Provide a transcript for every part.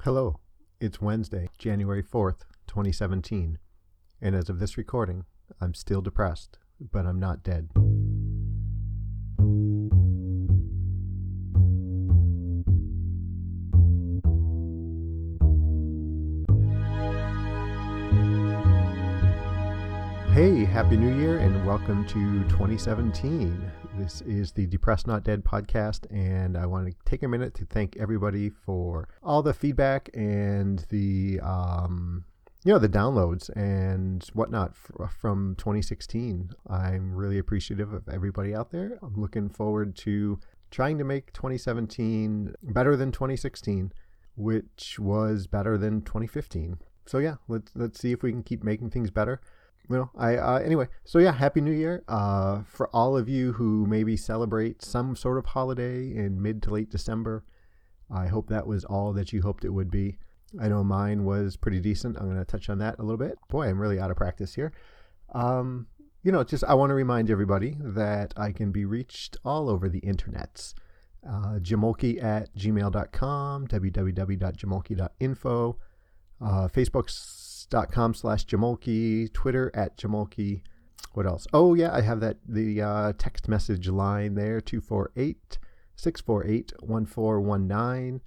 Hello, it's Wednesday, January 4th, 2017, and as of this recording, I'm still depressed, but I'm not dead. Hey, Happy New Year and welcome to 2017. This is the Depressed Not Dead podcast, and I want to take a minute to thank everybody for all the feedback and the downloads and whatnot from 2016. I'm really appreciative of everybody out there. I'm looking forward to trying to make 2017 better than 2016, which was better than 2015. So yeah, let's see if we can keep making things better. Anyway, Happy New Year. For all of you who maybe celebrate some sort of holiday in mid to late December, I hope that was all that you hoped it would be. I know mine was pretty decent. I'm going to touch on that a little bit. Boy, I'm really out of practice here. I want to remind everybody that I can be reached all over the internets. jamoalki@gmail.com, www.jamoalki.info, Facebook.com/jamoalki, Twitter @jamoalki. What else? Oh yeah, I have the text message line there, 248-648-1419.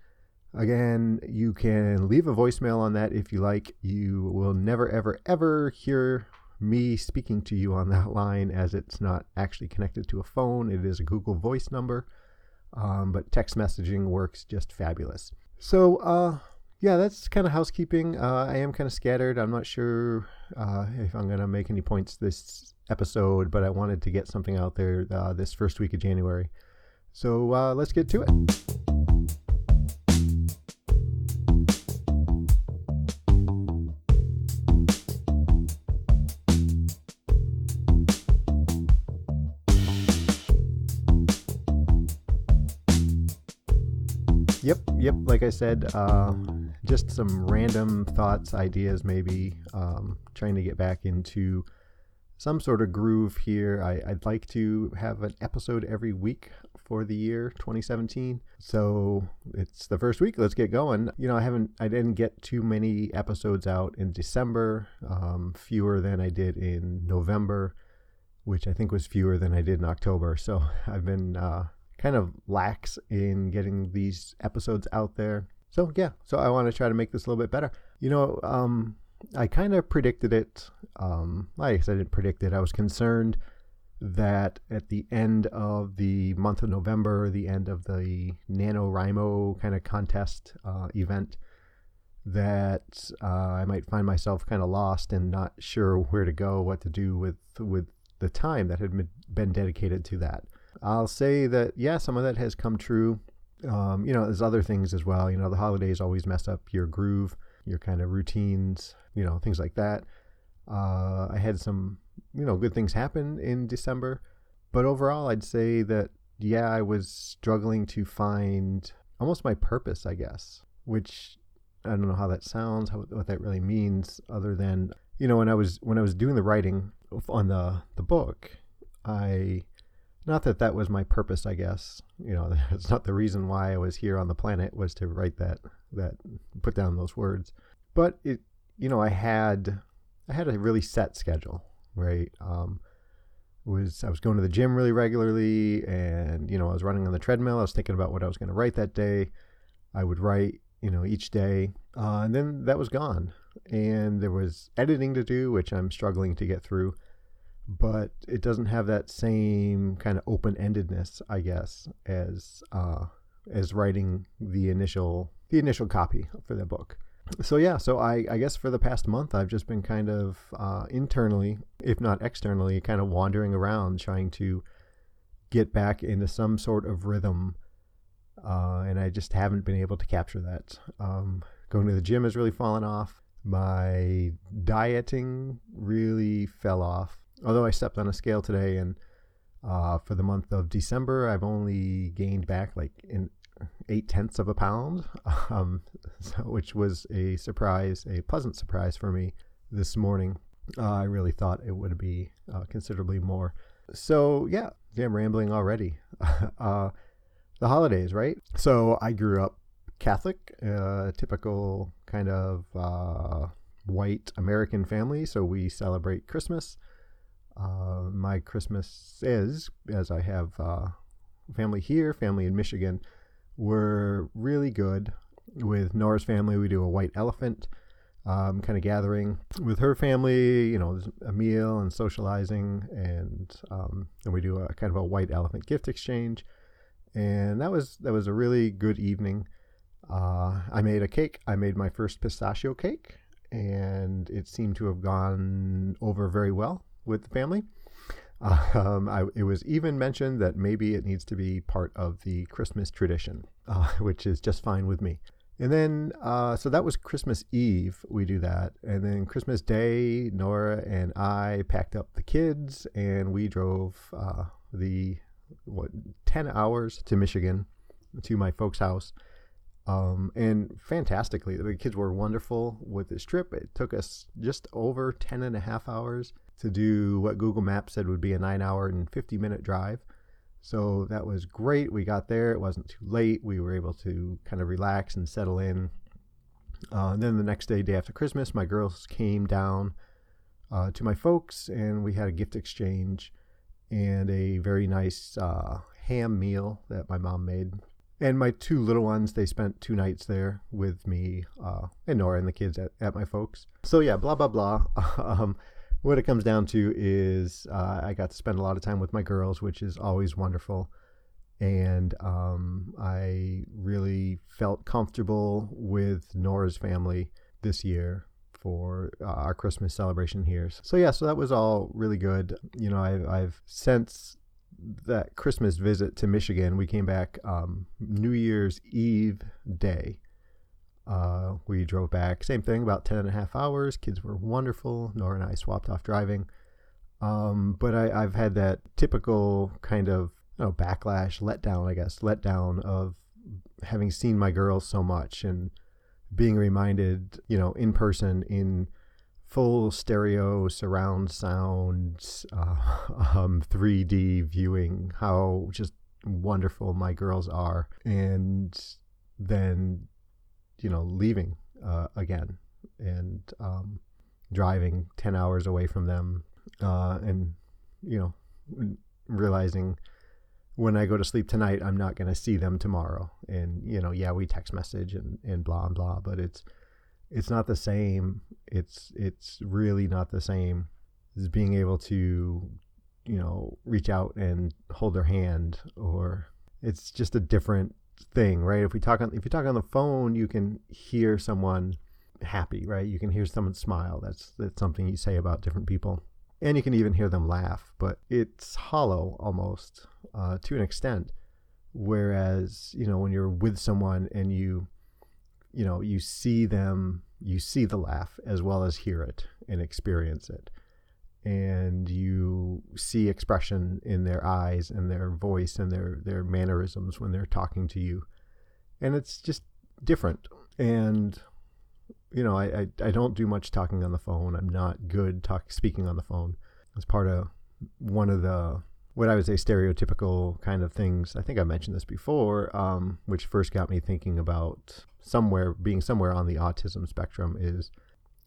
Again, you can leave a voicemail on that if you like. You will never, ever, ever hear me speaking to you on that line, as it's not actually connected to a phone. It is a Google Voice number, but text messaging works just fabulous. So, yeah, that's kind of housekeeping. I am kind of scattered. I'm not sure if I'm going to make any points this episode, but I wanted to get something out there this first week of January. So let's get to it. Yep. Like I said, just some random thoughts, ideas, maybe trying to get back into some sort of groove here. I'd like to have an episode every week for the year 2017. So it's the first week. Let's get going. I didn't get too many episodes out in December, fewer than I did in November, which I think was fewer than I did in October. So I've been kind of lax in getting these episodes out there. So I want to try to make this a little bit better. I kind of predicted it. I didn't predict it. I was concerned that at the end of the month of November, the end of the NaNoWriMo kind of contest event, that I might find myself kind of lost and not sure where to go, what to do with the time that had been dedicated to that. I'll say that, some of that has come true. There's other things as well. The holidays always mess up your groove, your kind of routines, things like that. I had some, good things happen in December, but overall I'd say that, I was struggling to find almost my purpose, I guess, which I don't know how that sounds, what that really means, other than, when I was doing the writing on the book, not that was my purpose, I guess. It's not the reason why I was here on the planet, was to write that put down those words. But it, I had a really set schedule, right? I was going to the gym really regularly, and I was running on the treadmill. I was thinking about what I was going to write that day. I would write, each day, and then that was gone. And there was editing to do, which I'm struggling to get through. But it doesn't have that same kind of open-endedness, I guess, as writing the initial copy for the book. So I guess for the past month, I've just been kind of internally, if not externally, kind of wandering around trying to get back into some sort of rhythm, and I just haven't been able to capture that. Going to the gym has really fallen off. My dieting really fell off. Although I stepped on a scale today, and for the month of December, I've only gained back like 0.8 of a pound, which was a pleasant surprise for me this morning. I really thought it would be considerably more. So I'm rambling already. The holidays, right? So I grew up Catholic, typical kind of white American family, so we celebrate Christmas. My Christmas is, as I have family here, family in Michigan, were really good. With Nora's family, we do a white elephant kind of gathering. With her family, there's a meal and socializing, and then we do a kind of a white elephant gift exchange. And that was a really good evening. I made a cake. I made my first pistachio cake, and it seemed to have gone over very well with the family. It was even mentioned that maybe it needs to be part of the Christmas tradition, which is just fine with me. And then, so that was Christmas Eve, we do that. And then Christmas Day, Nora and I packed up the kids, and we drove 10 hours to Michigan, to my folks' house. And fantastically, the kids were wonderful with this trip. It took us just over 10 and a half hours to do what Google Maps said would be a 9-hour and 50-minute drive. So that was great. We got there. It wasn't too late. We were able to kind of relax and settle in. And then the next day after Christmas, my girls came down to my folks, and we had a gift exchange and a very nice ham meal that my mom made. And my two little ones, they spent 2 nights there with me and Nora and the kids at my folks. So yeah, blah, blah, blah. What it comes down to is I got to spend a lot of time with my girls, which is always wonderful. And I really felt comfortable with Nora's family this year for our Christmas celebration here. So yeah, so that was all really good. I've since that Christmas visit to Michigan, we came back New Year's Eve day. We drove back, same thing, about 10 and a half hours. Kids were wonderful. Nora and I swapped off driving. But I've had that typical kind of backlash, letdown of having seen my girls so much and being reminded, in person, in full stereo surround sounds, 3D viewing, how just wonderful my girls are. And then leaving again and driving 10 hours away from them, and realizing when I go to sleep tonight, I'm not going to see them tomorrow. And we text message and blah and blah, but it's not the same. It's really not the same as being able to reach out and hold their hand, or it's just a different thing, right? If you talk on the phone, you can hear someone happy, right? You can hear someone smile. That's something you say about different people, and you can even hear them laugh, but it's hollow almost to an extent. Whereas when you're with someone and you see them, you see the laugh as well as hear it and experience it. And you see expression in their eyes and their voice and their mannerisms when they're talking to you. And it's just different. And, I don't do much talking on the phone. I'm not good speaking on the phone. It's part of one of the, what I would say, stereotypical kind of things. I think I mentioned this before, which first got me thinking about being somewhere on the autism spectrum is,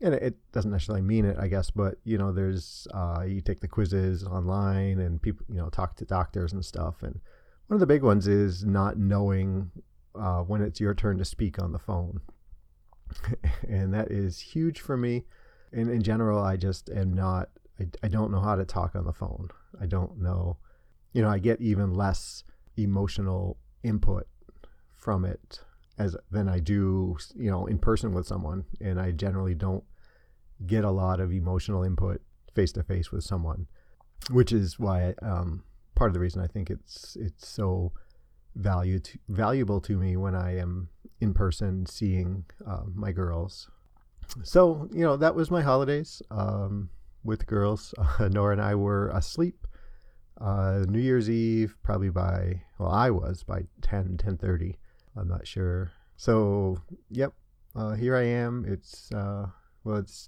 and it doesn't necessarily mean it, I guess, but, there's, you take the quizzes online and people, talk to doctors and stuff. And one of the big ones is not knowing when it's your turn to speak on the phone. And that is huge for me. And in general, I just am not, I don't know how to talk on the phone. I don't know, I get even less emotional input from it than I do, in person with someone. And I generally don't get a lot of emotional input face to face with someone, which is why part of the reason I think it's so valuable to me when I am in person seeing my girls. So that was my holidays with the girls. Nora and I were asleep New Year's Eve probably I was by 10:30. I'm not sure. So yep, here I am. It's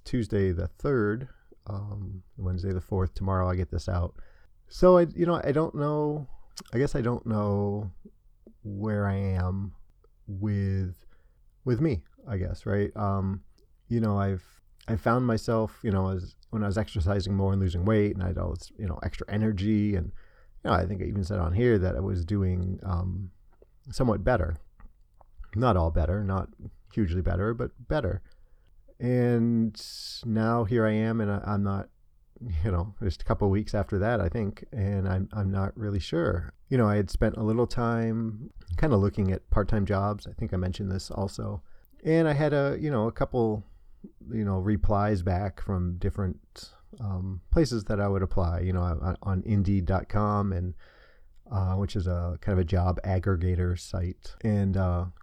Tuesday the 3rd, Wednesday the 4th. Tomorrow I get this out. So I don't know. I guess I don't know where I am with with me, I guess, right? I found myself, as when I was exercising more and losing weight, and I had all this, extra energy, and I think I even said on here that I was doing somewhat better. Not all better, not hugely better, but better. And now here I am, and I'm not, just a couple of weeks after that, I think, and I'm not really sure. I had spent a little time kind of looking at part-time jobs. I think I mentioned this also, and I had a couple, replies back from different places that I would apply. On Indeed.com, and which is a kind of a job aggregator site. And,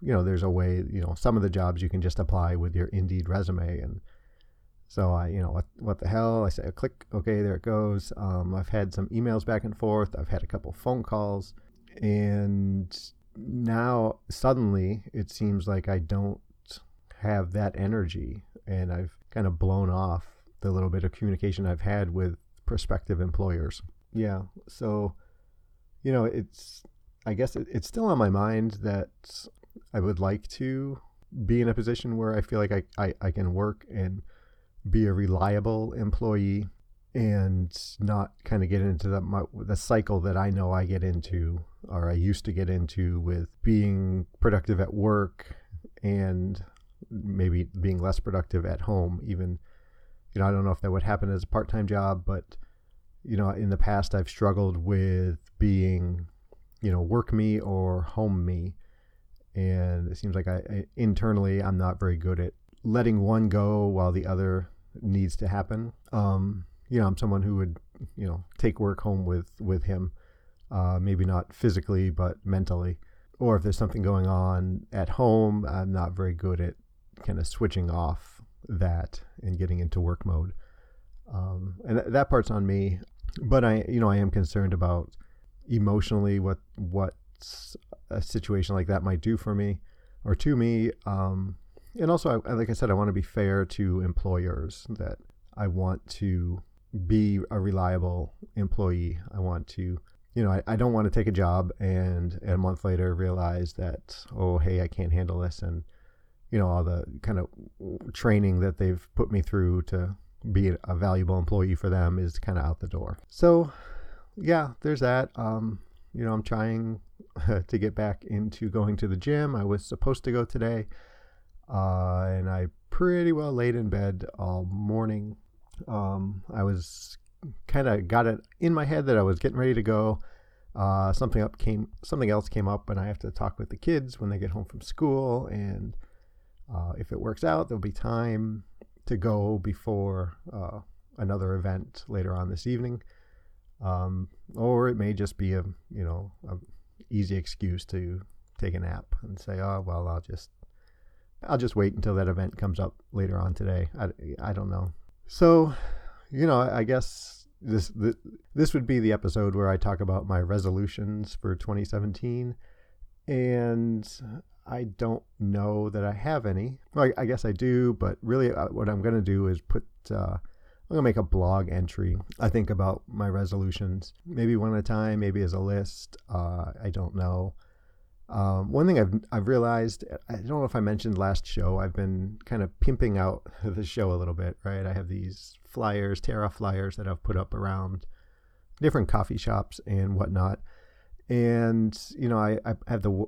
there's a way, some of the jobs you can just apply with your Indeed resume. And so what the hell? I say, click, okay, there it goes. I've had some emails back and forth. I've had a couple phone calls. And now suddenly it seems like I don't have that energy. And I've kind of blown off the little bit of communication I've had with prospective employers. Yeah. So, I guess it's still on my mind that I would like to be in a position where I feel like I can work and be a reliable employee and not kind of get into the cycle that I know I get into, or I used to get into, with being productive at work and maybe being less productive at home. Even, I don't know if that would happen as a part-time job, but in the past I've struggled with being, work me or home me. And it seems like internally I'm not very good at letting one go while the other needs to happen. I'm someone who would, take work home with him, maybe not physically, but mentally. Or if there's something going on at home, I'm not very good at kind of switching off that and getting into work mode. And that part's on me. But I am concerned about emotionally what a situation like that might do for me or to me. And also, like I said, I want to be fair to employers, that I want to be a reliable employee. I want to, I don't want to take a job and a month later realize that, oh, hey, I can't handle this. And, all the kind of training that they've put me through to be a valuable employee for them is kind of out the door. So yeah, there's that. I'm trying to get back into going to the gym. I was supposed to go today, and I pretty well laid in bed all morning. I was kind of got it in my head that I was getting ready to go. Something else came up, and I have to talk with the kids when they get home from school. And if it works out, there'll be time to go before another event later on this evening. Or it may just be a easy excuse to take a nap and say, oh, well, I'll just wait until that event comes up later on today. I don't know. So, I guess this would be the episode where I talk about my resolutions for 2017. And I don't know that I have any. Well, I guess I do, but really what I'm going to do is I'm going to make a blog entry, I think, about my resolutions, maybe one at a time, maybe as a list. I don't know. One thing I've realized, I don't know if I mentioned last show, I've been kind of pimping out the show a little bit, right? I have these flyers, tear off flyers that I've put up around different coffee shops and whatnot. And, I have the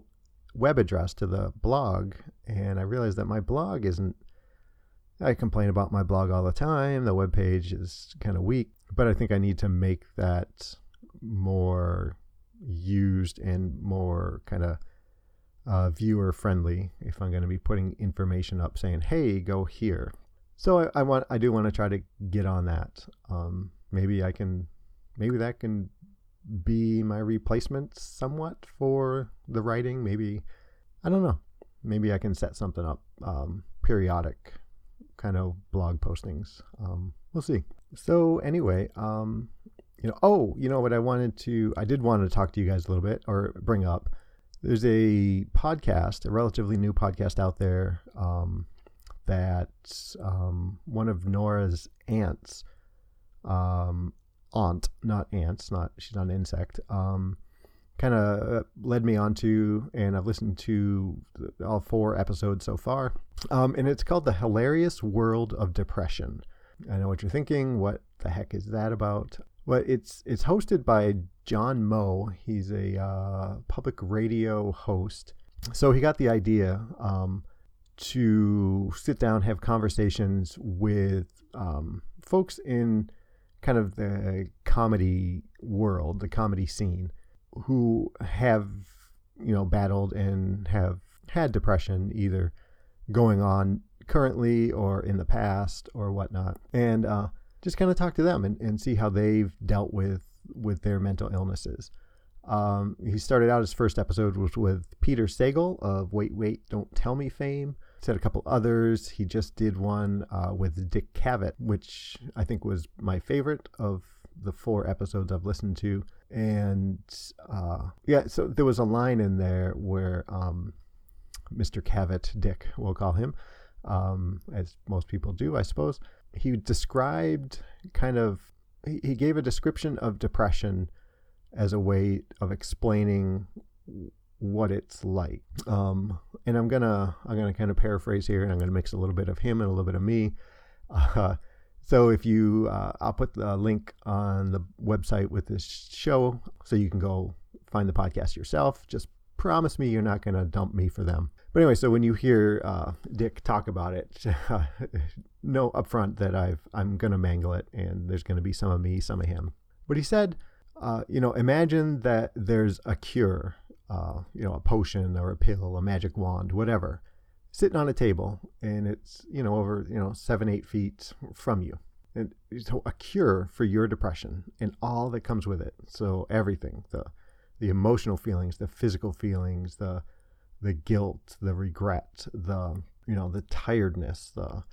web address to the blog, and I realized that my blog isn't, I complain about my blog all the time. The web page is kind of weak, but I think I need to make that more used and more kind of viewer friendly if I'm going to be putting information up saying, hey, go here. So I do want to try to get on that. Maybe that can be my replacement somewhat for the writing. Maybe, I don't know. Maybe I can set something up, periodic kind of blog postings. We'll see. So anyway, what I did want to talk to you guys a little bit, or bring up. There's a podcast, a relatively new podcast out there, that one of Nora's aunts, aunt, not ants, she's not an insect, kind of led me onto, and I've listened to all 4 episodes so far. And it's called The Hilarious World of Depression. I know what you're thinking. What the heck is that about? Well, it's hosted by John Moe. He's a public radio host. So he got the idea to sit down, have conversations with folks in kind of the comedy world, the comedy scene, who have, battled and have had depression, either going on currently or in the past or whatnot, and just kind of talk to them and see how they've dealt with their mental illnesses. He started out, his first episode was with Peter Sagal of Wait, Don't Tell Me fame. Said a couple others. He just did one with Dick Cavett, which I think was my favorite of the 4 episodes I've listened to. And so there was a line in there where Mr. Cavett, Dick, we'll call him, as most people do, I suppose. He described he gave a description of depression as a way of explaining what it's like. And I'm gonna kind of paraphrase here, and I'm gonna mix a little bit of him and a little bit of me. So if you, I'll put the link on the website with this show so you can go find the podcast yourself. Just promise me you're not going to dump me for them. But anyway, so when you hear Dick talk about it, know up front that I'm going to mangle it, and there's going to be some of me, some of him. But he said, imagine that there's a cure, a potion or a pill, a magic wand, whatever, sitting on a table, and it's, over, 7-8 feet from you. And so a cure for your depression and all that comes with it. So everything, the emotional feelings, the physical feelings, the guilt, the regret, the tiredness, the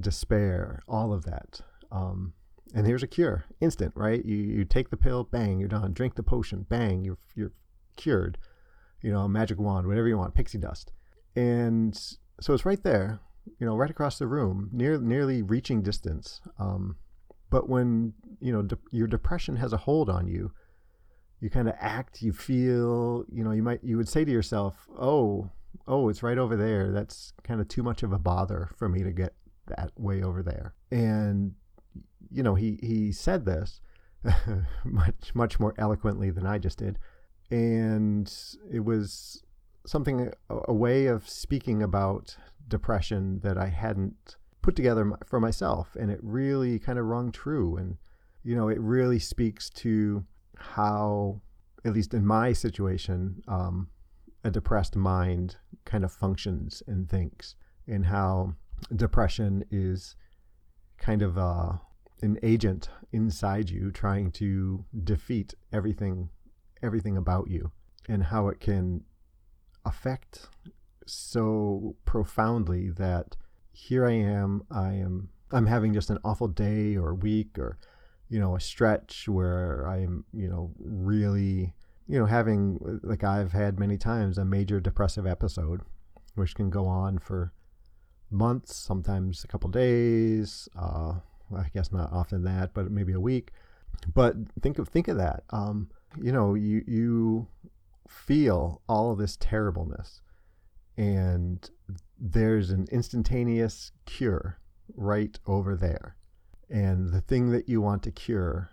despair, all of that. And here's a cure, instant, right? You take the pill, bang, you're done. Drink the potion, bang, you're cured. Magic wand, whatever you want, pixie dust. And so it's right there, right across the room, nearly reaching distance. But when, your depression has a hold on you, you kind of act, you feel, you would say to yourself, oh, it's right over there. That's kind of too much of a bother for me to get that way over there. And, he said this much, much more eloquently than I just did. And it was something, a way of speaking about depression that I hadn't put together for myself. And it really kind of rung true. And, it really speaks to how, at least in my situation, a depressed mind kind of functions and thinks, and how depression is kind of an agent inside you trying to defeat everything about you, and how it can affect so profoundly that here I'm having just an awful day or week, or a stretch where I'm really having, like I've had many times, a major depressive episode, which can go on for months, sometimes a couple days, I guess not often that, but maybe a week. But think of that. You feel all of this terribleness, and there's an instantaneous cure right over there. And the thing that you want to cure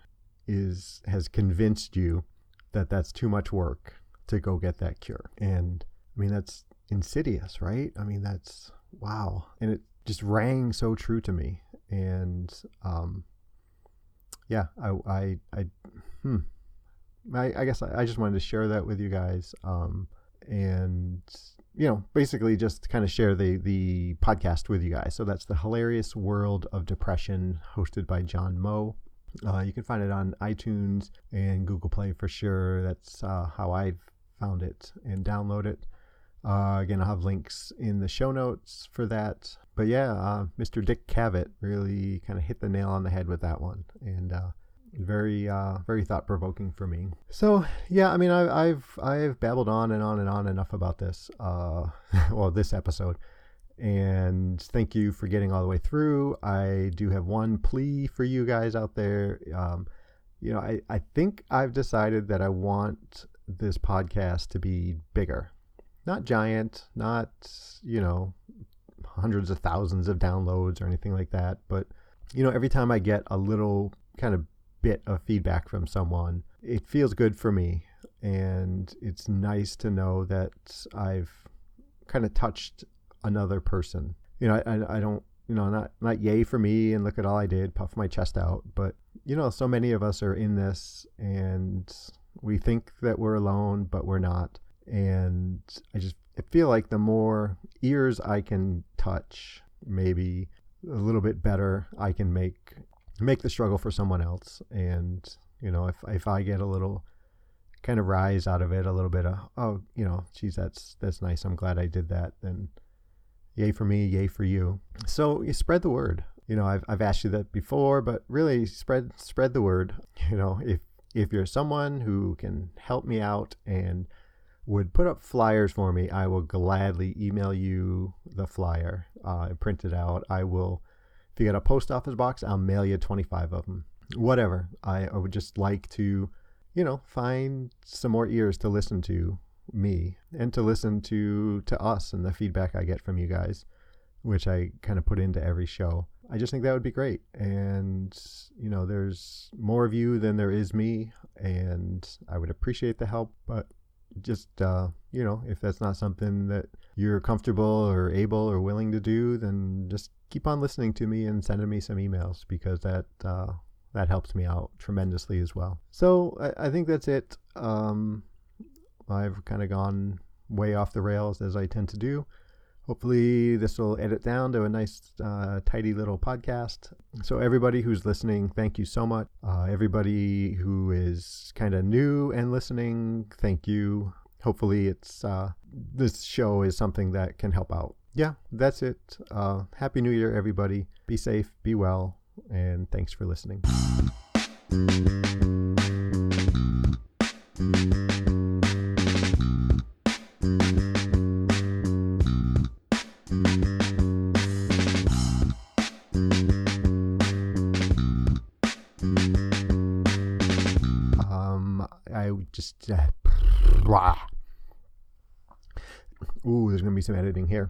has convinced you that that's too much work to go get that cure. And I mean, that's insidious, right? I mean, that's wow. And it just rang so true to me. And I guess I just wanted to share that with you guys. And basically just kind of share the podcast with you guys. So that's The Hilarious World of Depression, hosted by John Moe. You can find it on iTunes and Google Play for sure. That's how I've found it, and download it. Again, I'll have links in the show notes for that. But yeah, Mr. Dick Cavett really kind of hit the nail on the head with that one, and very thought-provoking for me. So yeah, I mean, I've babbled on and on and on enough about this, this episode. And thank you for getting all the way through. I do have one plea for you guys out there. I think I've decided that I want this podcast to be bigger. Not giant, not, hundreds of thousands of downloads or anything like that. But, every time I get a little kind of bit of feedback from someone, it feels good for me. And it's nice to know that I've kind of touched another person. I don't, not yay for me and look at all I did, puff my chest out. But, so many of us are in this and we think that we're alone, but we're not. And I feel like the more ears I can touch, maybe a little bit better I can make the struggle for someone else. And, if I get a little kind of rise out of it, a little bit of, oh, geez, that's nice. I'm glad I did that. Then yay for me, yay for you. So you spread the word. I've asked you that before, but really spread the word. If you're someone who can help me out and would put up flyers for me, I will gladly email you the flyer, print it out. I will, if you got a post office box, I'll mail you 25 of them. Whatever. I would just like to, find some more ears to listen to me and to listen to us and the feedback I get from you guys, which I kind of put into every show. I just think that would be great. And, there's more of you than there is me, and I would appreciate the help, but just, if that's not something that you're comfortable or able or willing to do, then just keep on listening to me and sending me some emails, because that helps me out tremendously as well. So I think that's it. I've kind of gone way off the rails, as I tend to do. Hopefully this will edit down to a nice, tidy little podcast. So everybody who's listening, thank you so much. Everybody who is kind of new and listening, thank you. Hopefully it's this show is something that can help out. Yeah, that's it. Happy New Year, everybody. Be safe, be well, and thanks for listening. Ooh, there's going to be some editing here.